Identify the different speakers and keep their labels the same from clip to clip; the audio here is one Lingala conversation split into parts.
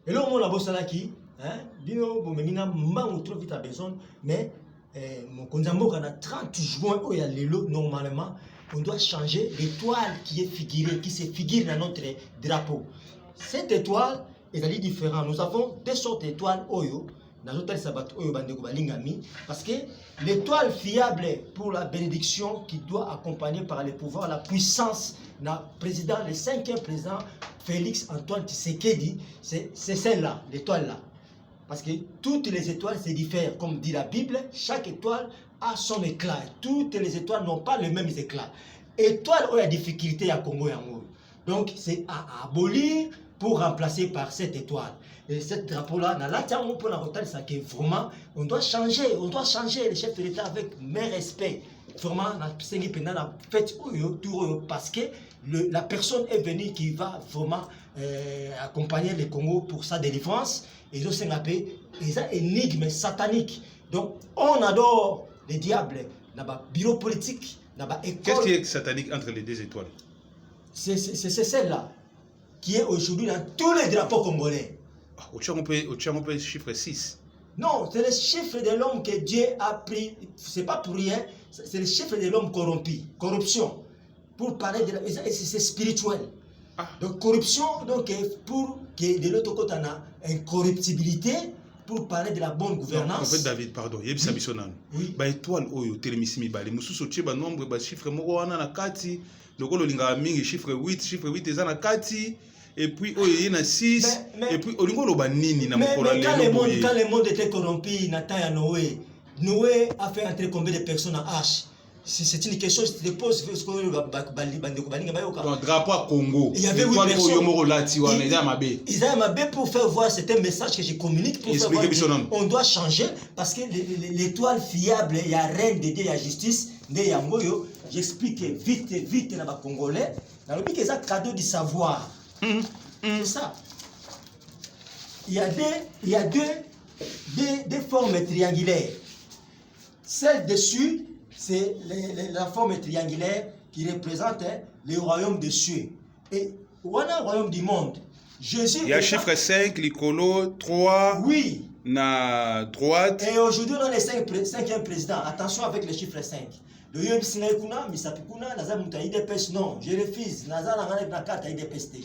Speaker 1: Et là, on a bossé là qui, hein, bino, bon, mais mina, mango trop vite à besoin, mais, mon konzambo, quand on a 30 juin, où il y a l'élo, normalement, on doit changer l'étoile qui est figurée, qui se figure dans notre drapeau. Cette étoile est différente. Nous avons deux sortes d'étoiles, Oyo, dans l'hôtel Sabat, Oyo, Bandeko, Balingami, parce que l'étoile fiable pour la bénédiction qui doit accompagner par les pouvoirs, la puissance, le président, le 5e président, Félix Antoine Tshisekedi, c'est celle-là, l'étoile-là. Parce que toutes les étoiles se diffèrent, comme dit la Bible, chaque étoile a son éclat. Toutes les étoiles n'ont pas les mêmes éclats. Étoile, il y a difficulté à Congo et Angola. Donc, c'est à abolir pour remplacer par cette étoile. Et cette drapeau-là, on peut la retenir, c'est que vraiment, on doit changer les chefs de l'État avec mes respects. Vraiment, parce que la personne est venue qui va vraiment accompagner le Congo pour sa délivrance. Et c'est un énigme satanique. Donc, on adore les diables dans le bureau politique, dans l'école.
Speaker 2: Qu'est-ce qui est satanique entre les deux étoiles?
Speaker 1: C'est celle-là qui est aujourd'hui dans tous les drapeaux congolais.
Speaker 2: Au Tchang, chiffre 6.
Speaker 1: Non, c'est le chiffre de l'homme que Dieu a pris. C'est pas pour rien. C'est le chiffre de l'homme corrompu. Corruption. Pour parler de c'est spirituel. Ah. Donc, corruption, donc, pour que de l'autre côté, on a une corruptibilité. Pour parler de la bonne gouvernance.
Speaker 2: En fait, David, pardon, il y a une étoile. Oui. Bah, étoile, oh, télémissimi, bah, les moussus, tu as nombre, bah, chiffre, moi, on a kati. Donc, on a mis chiffre 8, chiffre 8, ils ont na kati. Et puis, oh, il y a 6. Et puis, on a nini, na
Speaker 1: mais quand le monde était corrompu, Nathan et Noé, Noé a fait entrer combien de personnes en H? C'est une question que je te pose.
Speaker 2: Donc, drapeau à Congo.
Speaker 1: Il y avait 8 personnes. Ils ont mabé pour faire voir, c'est un message que je communique pour faire voir. On doit changer parce que l'étoile fiable, il y a reine de Dieu, il y a justice. J'explique vite dans les Congolais. Dans le but qu'ils ont cadeau du savoir. C'est ça. Il y a deux formes triangulaires. Celle dessus, c'est la forme triangulaire qui représente le royaume des cieux. Et on a le royaume du monde. Jésus.
Speaker 2: Il y a chiffre 5, l'icolo, 3.
Speaker 1: Oui.
Speaker 2: Na droite.
Speaker 1: Et aujourd'hui, on a le 5e président. Attention avec le chiffre 5. Le Yobisinaïkuna, Misapikuna, Nazamouta IDPS, non, je refuse.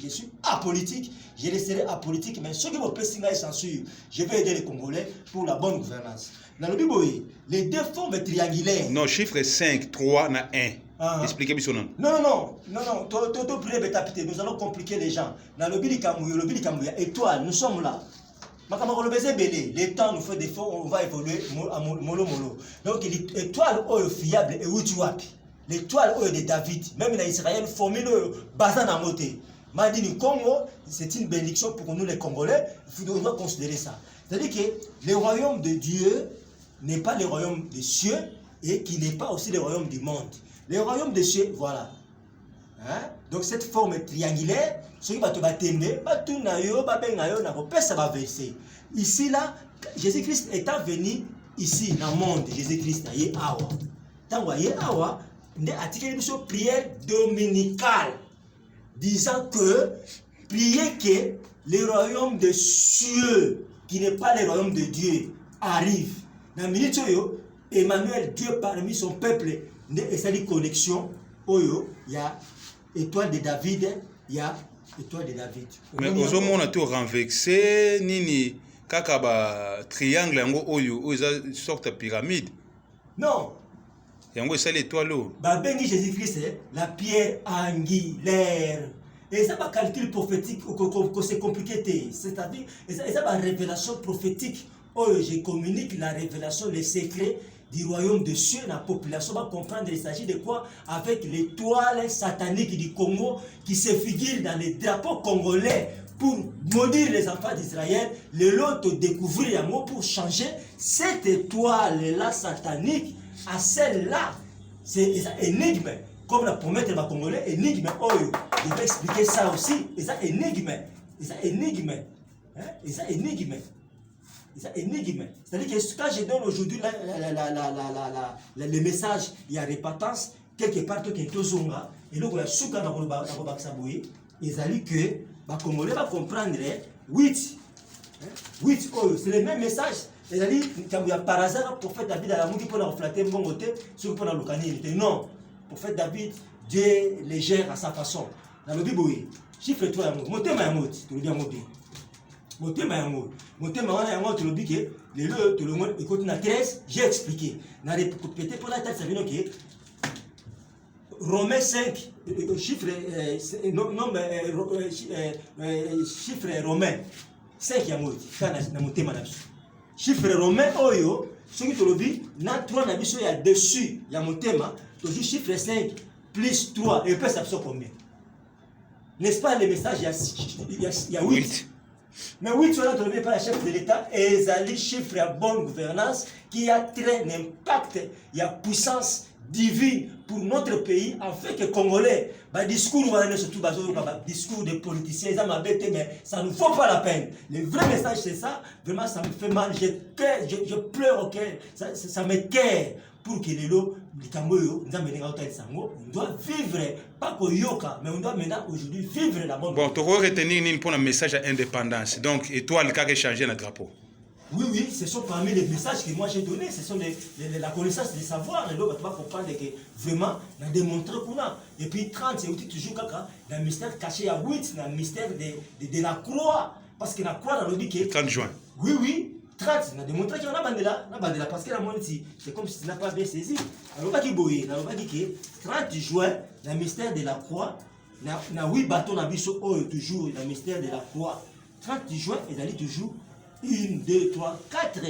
Speaker 1: Je suis apolitique, je resterai apolitique, mais ceux qui vont passer là, censure, je vais aider les Congolais pour la bonne gouvernance. Dans le Biboï, les deux formes triangulaires.
Speaker 2: Non, chiffre 5, 3, na 1. Ah. Expliquez-moi son nom.
Speaker 1: Non, nous allons compliquer les gens. Dans le Biboï, étoile, nous sommes là. Les temps nous fait des fois, on va évoluer mollo. Donc l'étoile fiable et Utuapi. L'étoile de David, même en Israël, formule Bazan moté. Madini Congo, c'est une bénédiction pour nous les Congolais, il faudra considérer ça. C'est-à-dire que le royaume de Dieu n'est pas le royaume des cieux et qui n'est pas aussi le royaume du monde. Le royaume des cieux, voilà. Hein? Donc cette forme triangulaire, ceux qui ici là, Jésus-Christ étant venu ici dans le monde, Jésus-Christ est awa. Tant voyez awa, il a articulé une prière dominicale disant que prier que le royaume des cieux, qui n'est pas le royaume de Dieu, arrive. Dans la minute Emmanuel, Dieu parmi son peuple, et ça dit connexion, il y a étoile de David, il y a étoile de David.
Speaker 2: Mais aux hommes, on a tout renversé, nini, kakaba triangle, oyo, une sorte de pyramide.
Speaker 1: Non.
Speaker 2: Yango, c'est l'étoile.
Speaker 1: Bengi Jésus-Christ, la pierre angulaire. Et ça, va calcul prophétique, c'est compliqué. C'est-à-dire, ça, va révélation prophétique. Je communique la révélation, les secrets du royaume des cieux. La population va comprendre, il s'agit de quoi? Avec l'étoile satanique du Congo qui se figure dans les drapeaux congolais pour maudire les enfants d'Israël. Le lot découvrir un mot pour changer cette étoile-là satanique à celle-là. C'est un énigme. Comme la promesse de ma Congolais, énigme. Je vais expliquer ça aussi. Et ça, énigme. Et ça, énigme. Et ça, énigme. C'est-à-dire que quand je donne aujourd'hui le message, il y a répétence, quelque part, il y a Tozonga, et donc il y a Souka dans le Baksaboui, ils ont dit que les Congolais vont comprendre 8 8, c'est le même message. C'est-à-dire, il y a par hasard, le prophète David a l'amour qui peut refléter un bon côté, ce qui peut le gagner. Il était non. Le prophète David, Dieu les gère à sa façon. Dans le Bible, chiffre 3 amour. Mon thème est amour. Tu le dis amour. Mon thème est amour. Mon thème est amour. Tu le dis que le monde, écoute, na 13, j'ai expliqué. Dans les pétés pour la tête, ça veut dire que Romains 5, chiffre romain 5 ya moti na motema na biso chiffre romain oyo soki tolobi na 3 na biso ya dessus ya motema toujours chiffre 5 plus 3 et puis ça biso combien n'est-ce pas le message il y a 8 mais 8 sur tolobi par la chef de l'État ezali chiffre ya bonne gouvernance qui a très un impact il y a puissance divine pour notre pays, afin que les Congolais, discours discours des politiciens, mais ça ne vaut pas la peine. Le vrai message, c'est ça. Vraiment, ça me fait mal. Je pleure au cœur. Ça me terre pour que les lots, on doit vivre, pas qu'au yoka, mais on doit maintenant aujourd'hui vivre la bonne.
Speaker 2: Bon, tu dois retenir pour un message à indépendance. Donc, et toi, le cas qui changé notre drapeau.
Speaker 1: Oui, ce sont parmi les messages que moi j'ai donnés, ce sont la connaissance des savoirs, et donc tu vas comprendre que vraiment, on a démontré qu'on a. Et puis 30, c'est toujours dans le mystère caché à 8, dans le mystère de la croix, parce que la croix, dans le dit que...
Speaker 2: 30 juin.
Speaker 1: Oui, 30, on a démontré qu'il y a un bandela, parce que la moitié, c'est comme si tu n'as pas bien saisi. Alors, pas qu'il boye, on a dit que 30 juin, dans le mystère de la croix, on a 8 bâtons, on a vu toujours dans le mystère de la croix. 30 juin, ils allaient toujours 1, 2, 3, 4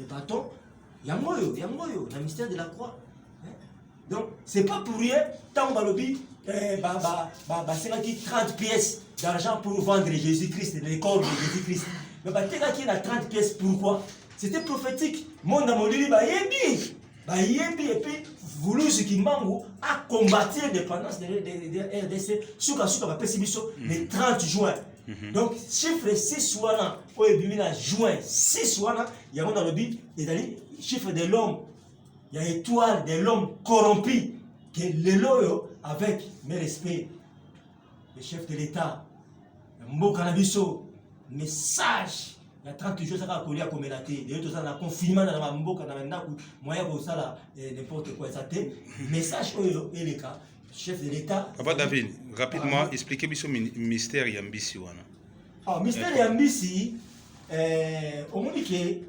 Speaker 1: bâtons. Il y a moyo, dans le mystère de la croix. Donc, c'est pas pour rien, tant que c'est 30 pièces d'argent pour vendre Jésus-Christ, le corps de Jésus-Christ. Mais il y a 30 pièces, pourquoi? C'était prophétique. Mon amour, et puis, voulu ce qui manque à combattre l'indépendance de RDC, le 30 juin. Donc, chiffre 6 wana, juin 6 wana, il y a dans le but, chiffre de l'homme, il y a étoile de l'homme corrompu, que le loyo, avec mes respects, le chef de l'État, le mot cannabiso, message, il y a 30 jours, ça va coller à commélater, il y a un confinement dans la mbo, moyen pour ça, n'importe quoi, ça t'est, message, et les cas. Chef de l'État.
Speaker 2: Papa David, rapidement, expliquez-moi ce mystère Yambisi.
Speaker 1: Mystère Yambisi, on dit que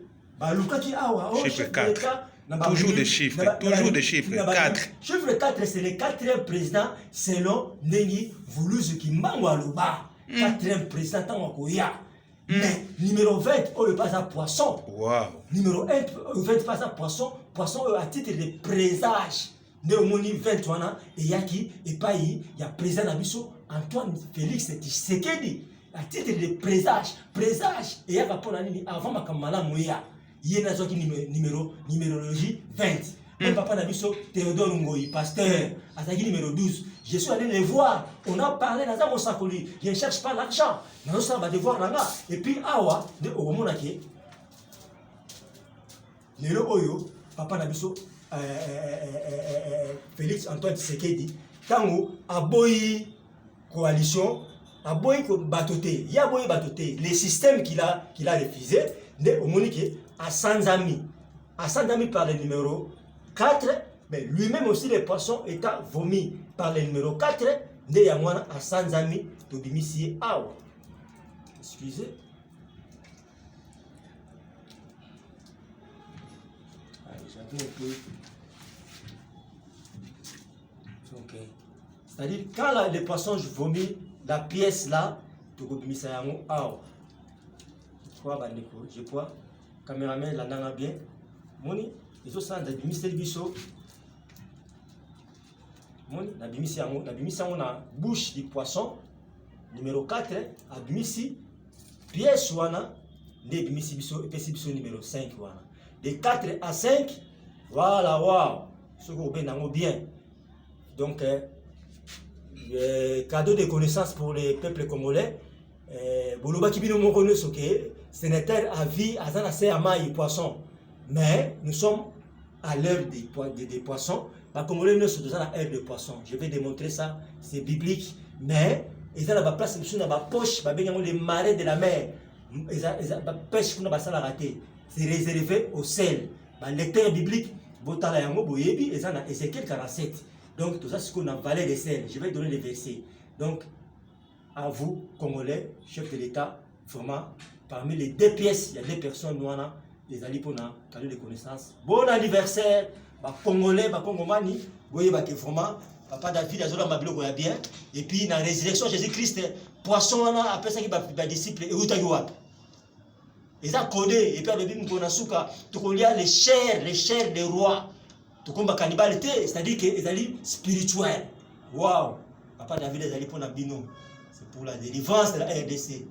Speaker 2: chiffre 4. Toujours des chiffres, 4.
Speaker 1: Chiffre 4, c'est le 4e président selon Nengi Voulouz qui Mangwaluba. 4e président Tangoya. Mais numéro 20, on le passe à poisson.
Speaker 2: Wow.
Speaker 1: Numéro 1, on le passe à poisson. Poisson à titre de présage. Néomoni 21 ans, et Yaki, et pas il y a président Nabiso, Antoine Félix Tshisekedi, à titre de présage, et il y a avant ma kamala Mouya, il y a numérologie 20. Même papa Nabiso, Théodore Ngoyi, pasteur, attaqué numéro 12. Je suis allé les voir, on a parlé dans un Mosakoli, je ne cherche pas l'argent, mais on va devoir là. Et puis, Awa, de Omonake, le Oyo, papa Nabiso, Félix Antoine Tshisekedi, Tango, Aboyi coalition, Aboyi batoté, il y a Aboyi batoté, les systèmes qu'il a refusé, au Monique, à 100 amis par le numéro 4, mais lui-même aussi les poissons étant vomis par le numéro 4, de Yamwana à 100 amis de Bimisi Awa. Excusez. J'avais un peu. C'est-à-dire, quand les poissons vomissent la pièce là, tu peux mettre ça en haut. Je crois, caméraman, la nana bien. Moni, ils ont ça, ils ont biso. Moni, la bimisi on a bouche du poisson, numéro 4, à bimisi, pièce wana, de bimisi biso, et biso numéro 5 wana. De 4 à 5, voilà, waouh, ce que vous bien. Donc, cadeau de connaissance pour les peuples congolais. Boloba Kibino Mokono Soke, sénateur à vie, Azanase Amaï poisson. Mais nous sommes à l'heure des poissons. Les Congolais ne sont dans l'heure des poissons. Je vais démontrer ça, c'est biblique. Mais ils ont la place, ils sont dans la poche, les marais de la mer. pêche qu'on a basala raté, c'est réservé au sel. Le lecteur biblique, Botala Yango Boyebi, et ça dans Ézéchiel 47. Donc tout ça c'est ce qu'on a valé des sels. Je vais donner les versets. Donc à vous, Congolais, chef de l'État, vraiment, parmi les 2 pièces, il y a 2 personnes noirs, les alliés pour cadeau de connaissances. Bon anniversaire, Congolais, Congomani, vous voyez que vraiment, Papa David, Azola Mabilo Goya bien, et puis dans la résurrection de Jésus-Christ, poisson, après ça, il va disciple, et où tu as ils ont codé, et puis le Bible Konasuka, tu connais les chairs des rois, tu connais la cannibalité, c'est-à-dire qu'ils allaient spirituels. Waouh! Papa David, ils allaient pour la bino. C'est pour la délivrance de la RDC.